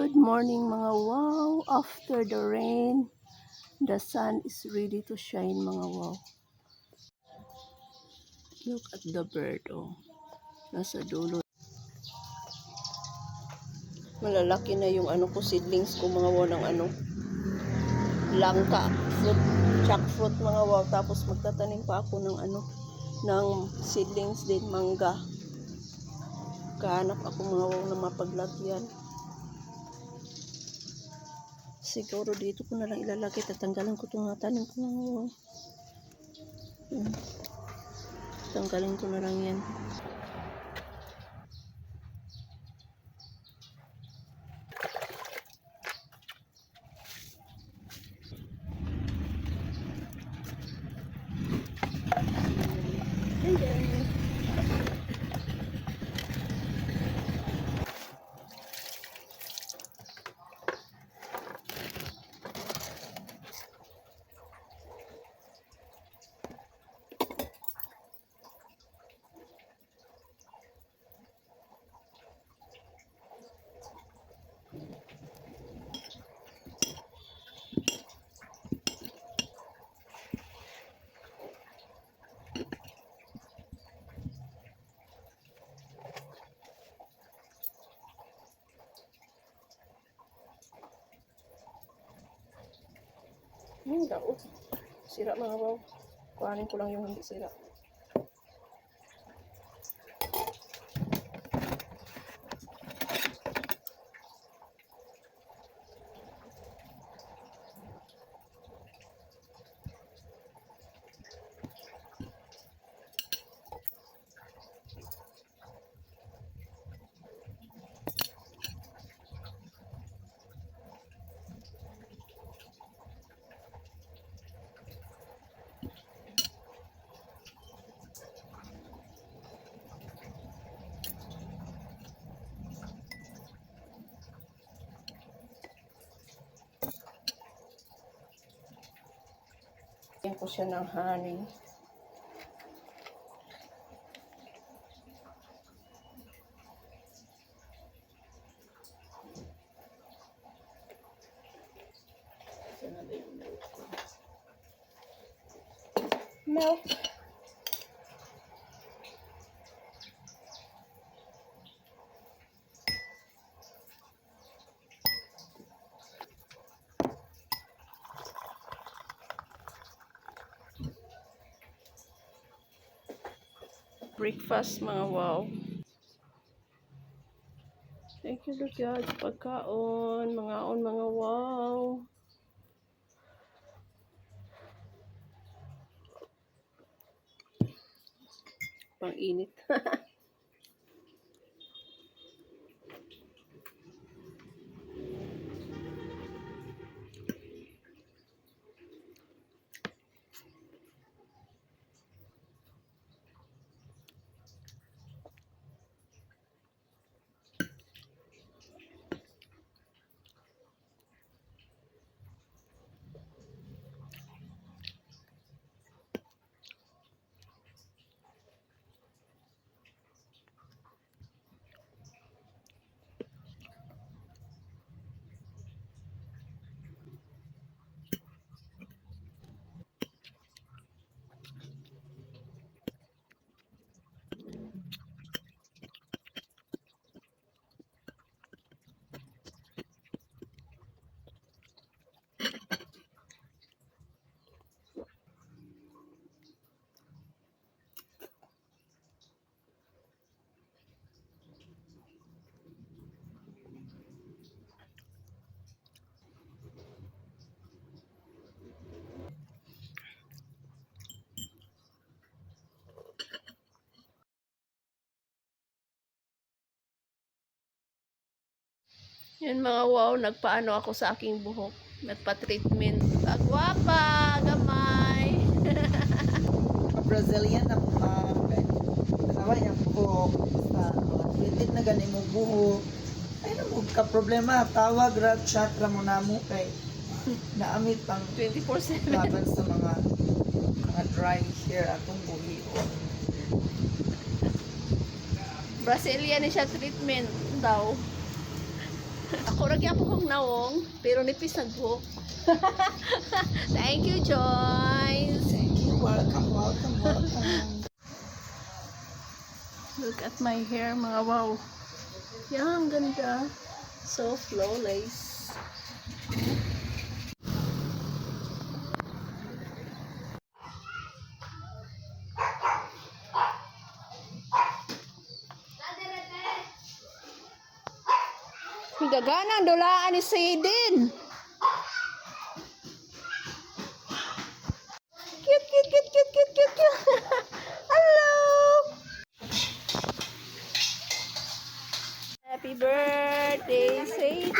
Good morning mga wow. After the rain, the sun is ready to shine mga wow. Look at the bird oh. Nasa dulo. Malalaki na yung seedlings ko mga wow ng langka fruit, jackfruit mga wow. Tapos magtatanim pa ako ng ng seedlings din mangga. Kahanap ako mga wow na mapaglagyan. Siguro dito ko na lang ilalagay. Tatanggalin ko itong tanim ko mga wow. Tanggalin ko na lang yan. Daot. Sira mga wow. Kuhanin ko lang yung hindi sira. Yan ko siya ng honey. Milk. Breakfast mga wow. Thank you Lord God sa pagkaon, mga wow. Pang init. Yan mga wow, nagpaano ako sa aking buhok. Nagpa-treatment. Agwapa, gamay. Brazilian na nawa yung buhok. Basta treated na ganin mo buhok. Ay na mo ka problema. Tawag rat chakra mo na mo kay naamit pang 24/7. laban sa mga dry hair atong buhion. Brazilian siya treatment daw. Ako rin ako kong nawong, pero nipis nagbuhok. Thank you, Joyce. Thank you. Welcome, welcome, welcome. Look at my hair, mga wow. Yan, ang ganda. So flawless. Gagana ang dulaan ni Saydin. Cute, cute, cute, cute, cute, cute, cute. Hello. Happy birthday, Sadie.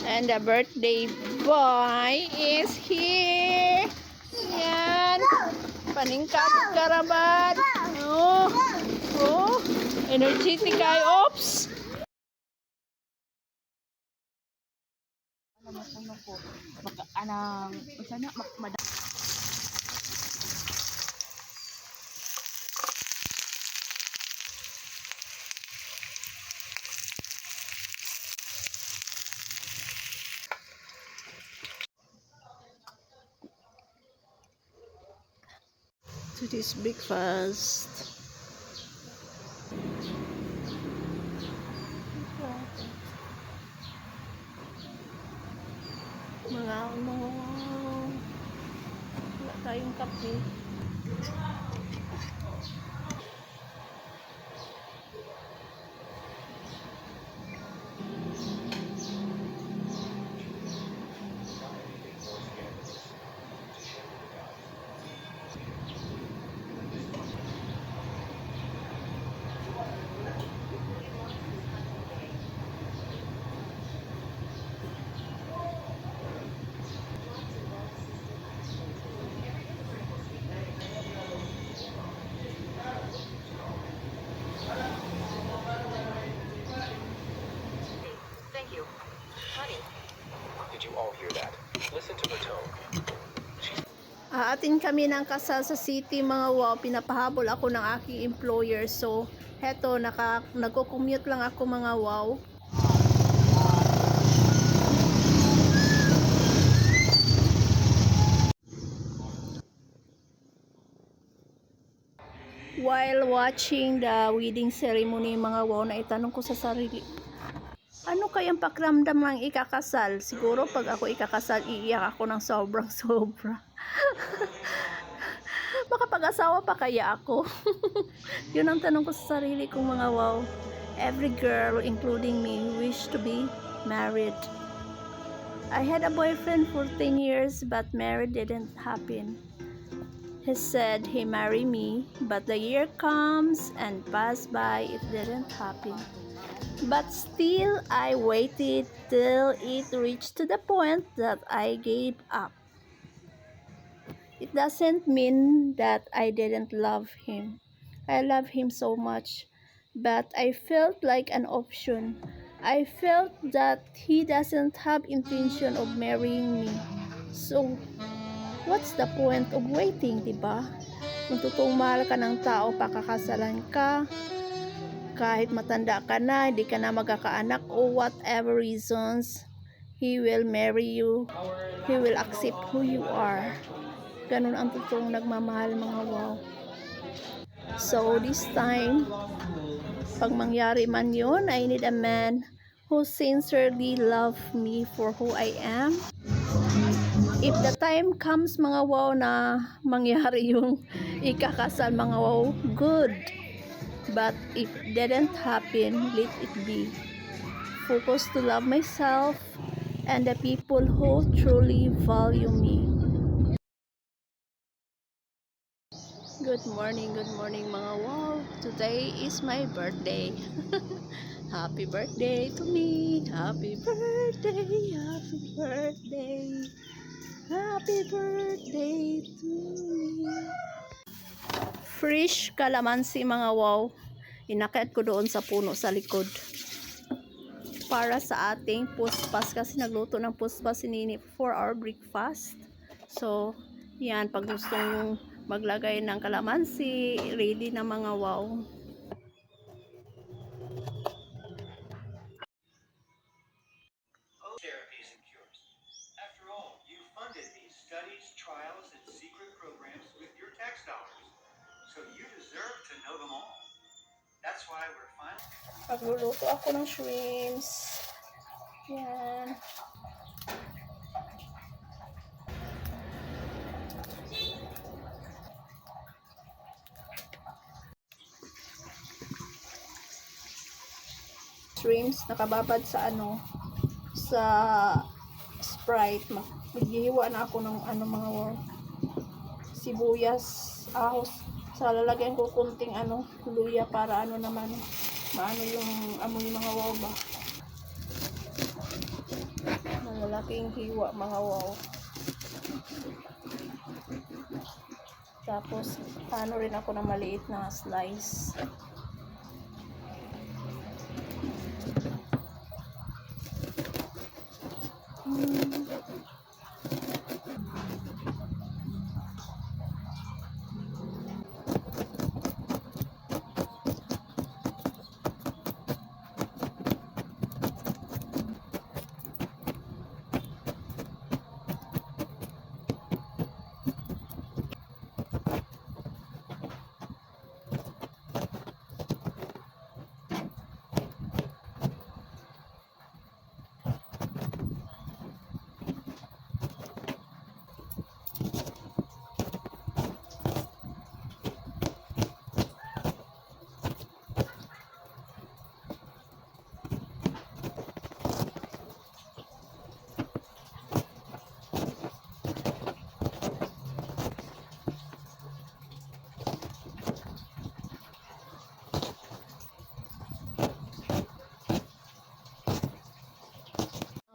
And the birthday boy is here. Yan. Paningkap karaban. Oh. Oh. Energetic guy. Oops. To this big fast. Mga wala tayong kape. Did you all hear that? Listen to the tone. Aatin kami ng kasal sa city, mga wow. Pinapahabol ako ng aking employer. So, heto, nagko-commute lang ako, mga wow. While watching the wedding ceremony, mga wow, na itanong ko sa sarili, ano kayang pakiramdam ng ikakasal? Siguro pag ako ikakasal, iiyak ako ng sobrang sobra. Makapag-asawa pa kaya ako? Yun ang tanong ko sa sarili kong, mga wow. Every girl, including me, wish to be married. I had a boyfriend for 10 years, but marriage didn't happen. He said he married me, but the year comes and passed by, it didn't happen. But still, I waited till it reached to the point that I gave up. It doesn't mean that I didn't love him. I love him so much, but I felt like an option. I felt that he doesn't have intention of marrying me. So, what's the point of waiting, diba? Kung totoong mahal ka ng tao, pakakasalan ka, kahit matanda ka na, hindi ka na magkakaanak o whatever reasons, he will marry you. He will accept who you are. Ganun ang totoong nagmamahal, mga wow. So this time, pag mangyari man yun, I need a man who sincerely love me for who I am. If the time comes, mga wow, na mangyari yung ikakasal, mga wow, good. But if it didn't happen, let it be. Focus to love myself and the people who truly value me. Good morning, mga wow. Today is my birthday. Happy birthday to me. Happy birthday, happy birthday. Happy birthday to me. Fresh kalamansi, mga wow. Inakit ko doon sa puno sa likod. para sa ating puspas kasi nagluto ng puspas si Nini for our breakfast. So, yan, pag gustong maglagay ng kalamansi, ready na mga wow. Therapies and cures. After all, you funded these studies, trials, and secret programs with your tax dollars. So you deserve to know them all. That's why we're finally... Pagluluto ako ng shrimps. Yan. Shrimps nakababad sa sa Sprite. Maghihiwa na ako ng mga sibuyas, ahos. Sa lalagyan ko kunting luya para naman maano yung amoy mga wow ba. Malalaking hiwa mga wow. Tapos rin ako ng maliit na slice.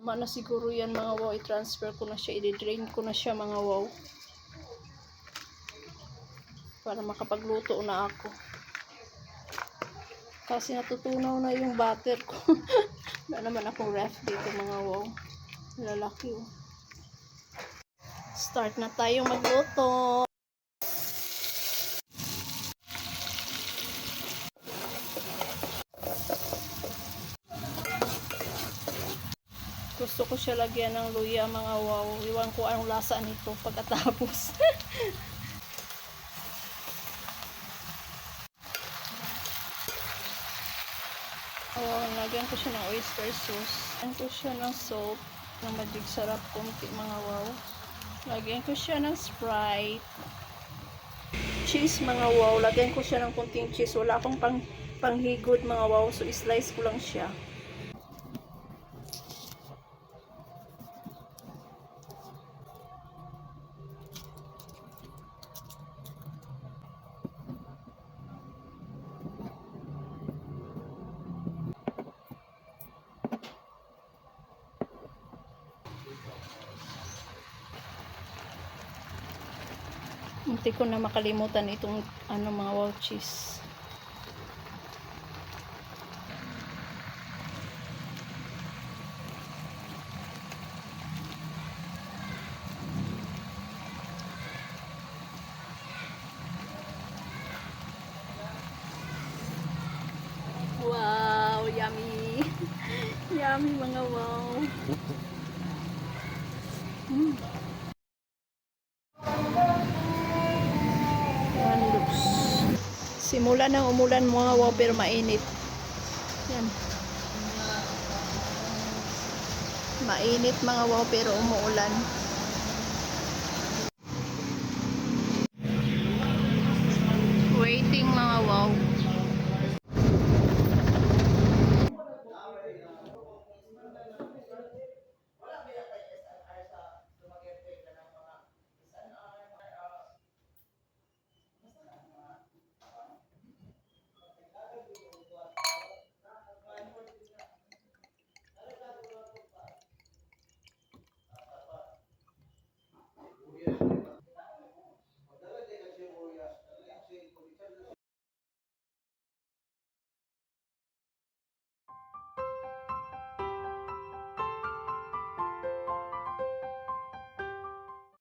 Tama na siguro yan mga wow. I-transfer ko na siya. I-drain ko na siya mga wow. Para makapagluto na ako. Kasi natutunaw na yung butter ko. Wala naman akong ref dito mga wow. Lalaki oh. Start na tayong magluto. Gusto ko siya lagyan ng luya mga wow. Iwan ko anong lasa nito pagkatapos. Lagyan ko siya ng oyster sauce. Lagyan ko siya ng salt na magic sarap konti mga wow. Lagyan ko siya ng Sprite. Cheese mga wow. Lagyan ko siya ng konting cheese. Wala akong panghigod mga wow. So slice ko lang siya. Munti ko na makalimutan itong mga wow cheese. Wow, yummy. Yummy mga wow. Simula ng umulan mga wow pero mainit. Yan. Mainit mga wow pero umuulan. Waiting mga wow.